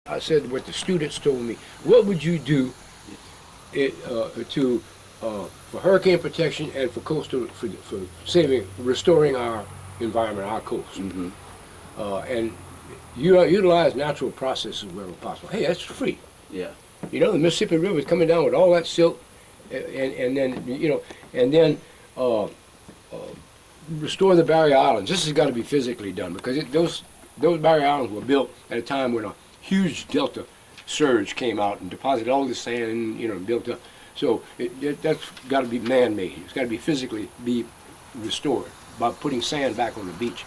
I said what the students told me. What would you do to for hurricane protection and for coastal for saving, restoring our environment, our coast, Mm-hmm. and you utilize natural processes wherever possible. Hey, that's free. Yeah. You know, the Mississippi River is coming down with all that silt, and then and then uh, uh, restore the barrier islands. This has got to be physically done because those barrier islands were built at a time when a huge delta surge came out and deposited all the sand and built up. So that's got to be man-made. It's got to be physically be restored by putting sand back on the beach.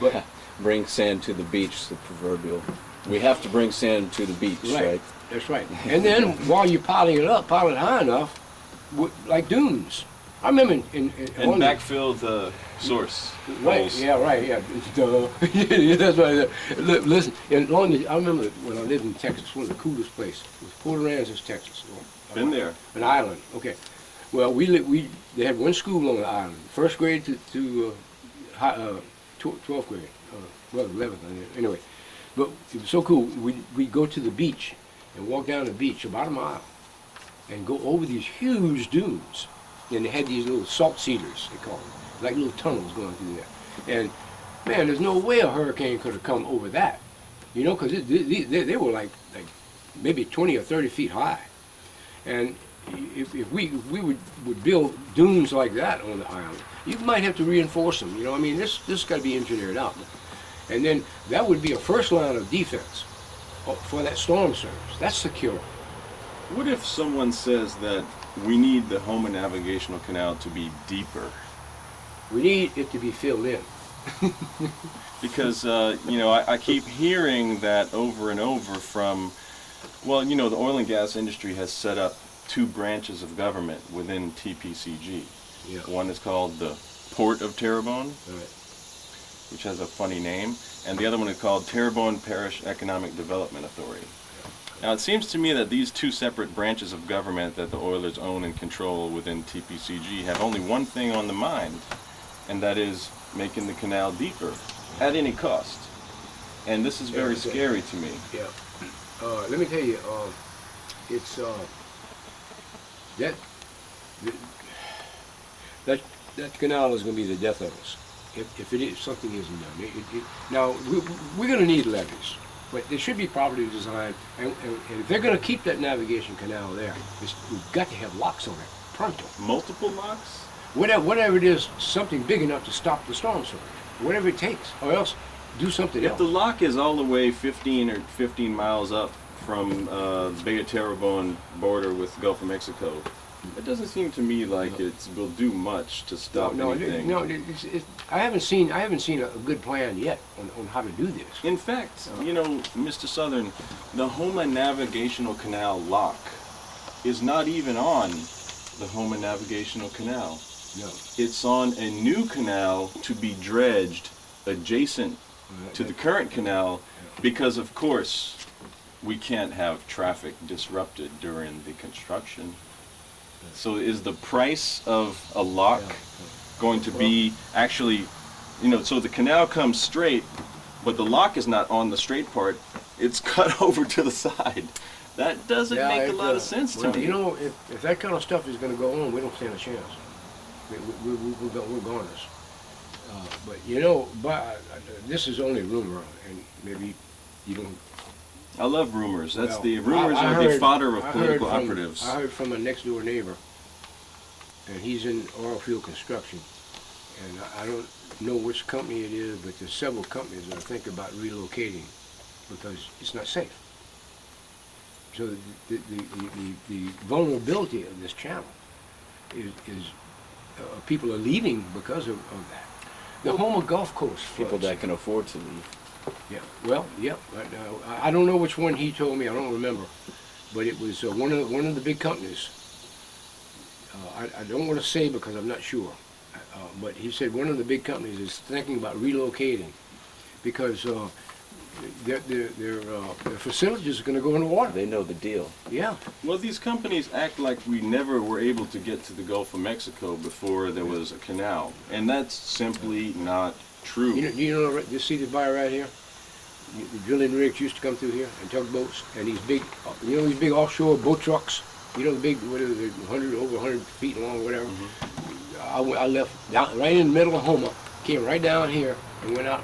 But Bring sand to the beach, the proverbial. We have to bring sand to the beach, right? That's right. And then while you're piling it up, pile it high enough, like dunes. I remember And backfill the source. Right. holes. Yeah. Right. Yeah. Duh. Yeah, that's right. Listen. I remember when I lived in Texas. One of the coolest places was Port Aransas, Texas. Been there. An island. Okay. Well, they had one school on the island, first grade to 12th grade. Well, 11th. Anyway, but it was so cool. We go to the beach and walk down the beach about a mile and go over these huge dunes. And they had these little salt cedars, they call them, like little tunnels going through there. And man, there's no way a hurricane could have come over that, because they were like maybe 20 or 30 feet high. And if we would build dunes like that on the island, you might have to reinforce them. I mean, this got to be engineered out. And then that would be a first line of defense for that storm surge. That's secure. What if someone says that we need the Houma Navigational Canal to be deeper? We need it to be filled in. Because, I keep hearing that over and over from, the oil and gas industry has set up two branches of government within TPCG. Yeah. One is called the Port of Terrebonne, Right. which has a funny name, and the other one is called Terrebonne Parish Economic Development Authority. Now, it seems to me that these two separate branches of government that the Oilers own and control within TPCG have only one thing on the mind, and that is making the canal deeper at any cost. And this is very scary to me. Yeah. Let me tell you, it's that that canal is going to be the death of us if something isn't done. Now we're going to need levees, but there should be properly designed, and if they're going to keep that navigation canal there, we've got to have locks on it pronto. Multiple locks? Whatever it is, something big enough to stop the storm surge, whatever it takes, or else do something If else. the lock is all the way 15 miles up from the Bay of Terrebonne border with the Gulf of Mexico, it doesn't seem to me like it will do much to stop anything. I haven't seen a good plan yet on how to do this. In fact, Mr. Southern, the Houma Navigational Canal lock is not even on the Houma Navigational Canal. No. It's on a new canal to be dredged adjacent to the current canal because, of course, we can't have traffic disrupted during the construction. So is the price of a lock going to be actually, so the canal comes straight, but the lock is not on the straight part, it's cut over to the side. That doesn't make a lot of sense to me. If that kind of stuff is going to go on, we don't stand a chance. We're goners. But this is only rumor, and maybe you don't. I love rumors. That's Well, the rumors I are the heard- fodder of I political heard from- operatives. I heard from a next door neighbor, and he's in oil field construction, and I don't know which company it is, but there's several companies that are thinking about relocating because it's not safe. So the vulnerability of this channel is people are leaving because of that. The Houma Gulf Coast floods. People that can afford to leave. Yeah, well, yeah. I don't know which one he told me. I don't remember, but it was one of the big companies. I don't want to say because I'm not sure, but he said one of the big companies is thinking about relocating because their facilities are going to go underwater. They know the deal. Yeah. Well, these companies act like we never were able to get to the Gulf of Mexico before there was a canal, and that's simply not true. You see this bar right here? the drilling rigs used to come through here and tugboats and these big, these big offshore boat trucks. You know, the big, what is it, over 100 feet long, whatever. I left down, right in the middle of Houma, came right down here and went out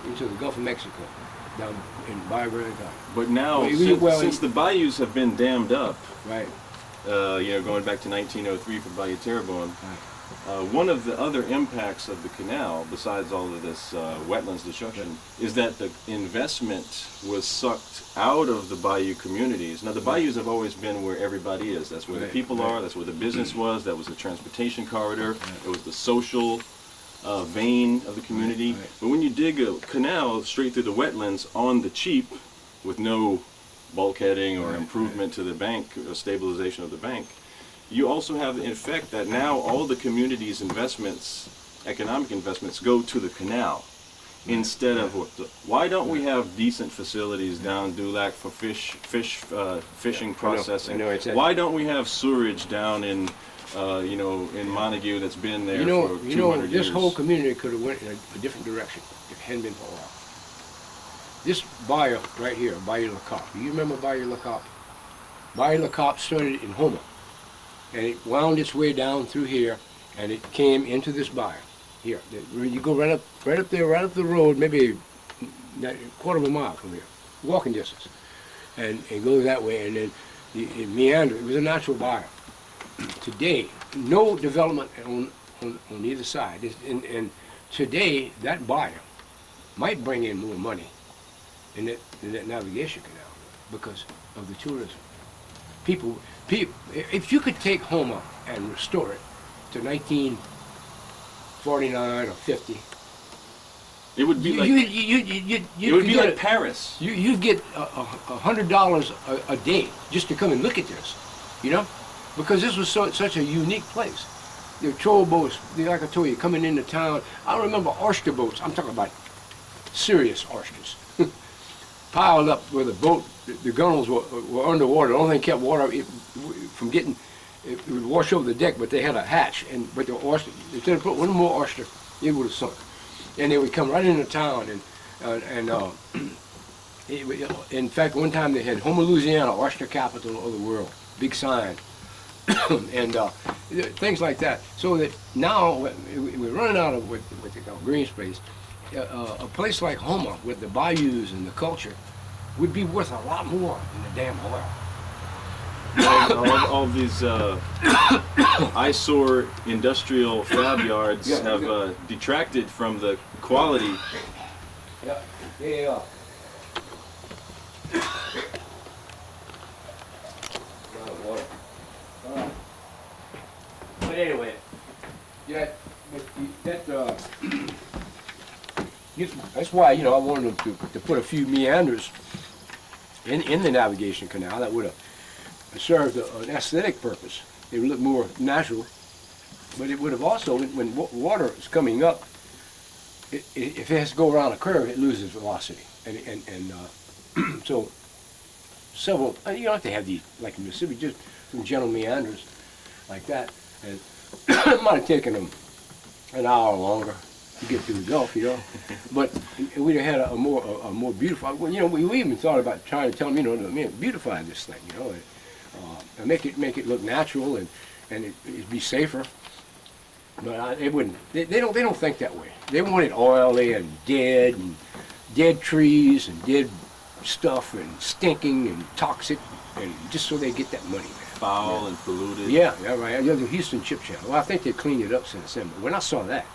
into the Gulf of Mexico, down in Bayou Grande. But now, since the bayous have been dammed up, Right. Going back to 1903 for Bayou Terrebonne, one of the other impacts of the canal, besides all of this wetlands destruction, is that the investment was sucked out of the bayou communities. Now, the bayous have always been where everybody is. That's where the people are. That's where the business was. That was the transportation corridor. It was the social vein of the community. But when you dig a canal straight through the wetlands on the cheap, with no bulkheading or improvement to the bank or stabilization of the bank, you also have the effect that now all the community's investments, economic investments, go to the canal instead of why don't we have decent facilities down Dulac for fishing processing? I know, why don't we have sewerage down in in Montague that's been there for 200 years? This whole community could have went in a different direction if it hadn't been for oil. This bayou right here, Bayou La Coppe. Do you remember Bayou La Coppe? Bayou La Coppe started in Houma, and it wound its way down through here, and it came into this bayou here. You go right up there, right up the road, maybe a quarter of a mile from here, walking distance, and go that way, and then it meandered. It was a natural bayou. Today, no development on either side, and today that bayou might bring in more money in that navigation canal because of the tourism. People, if you could take Houma and restore it to 1949 or 50, it would be like Paris. You'd get $100 a day just to come and look at this, because this was such a unique place. The troll boats, like I told you, coming into town. I remember oyster boats. I'm talking about serious oysters. Piled up where the boat, the gunnels were underwater. The only thing kept water from getting, it would wash over the deck, but they had a hatch, but the oyster, instead of putting one more oyster, it would have sunk. And they would come right into town, in fact, one time they had Houma, Louisiana, oyster capital of the world, big sign, and things like that. So that now we're running out of what they call green space. A place like Houma with the bayous and the culture would be worth a lot more than the damn oil. all these eyesore industrial fab yards have detracted from the quality. Yeah, they are. Water. But anyway, that's why, I wanted them to put a few meanders in the navigation canal that would have served an aesthetic purpose. It would look more natural, but it would have also, when water is coming up, if it has to go around a curve, it loses velocity. And so several, you don't have to have these, like in Mississippi, just some gentle meanders like that. And it might have taken them an hour longer to get to the Gulf, but we'd have had a more beautiful. We even thought about trying to tell them, to beautify this thing, and make it look natural and it'd be safer. But it wouldn't. They don't think that way. They want it oily and dead trees and dead stuff and stinking and toxic, and just so they get that money. Foul and polluted. Yeah, right. The Houston Chip Channel. Well, I think they cleaned it up since then. But when I saw that,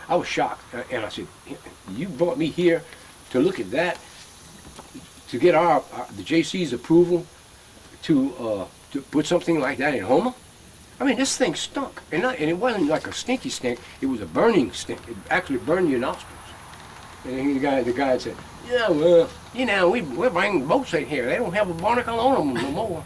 I was shocked, and I said, "You brought me here to look at that, to get the JC's approval to put something like that in Houma? I mean, this thing stunk, and it wasn't like a stinky stink. It was a burning stink. It actually burned your nostrils." And the guy said, "Yeah, well, we're bringing boats in here. They don't have a barnacle on them no more."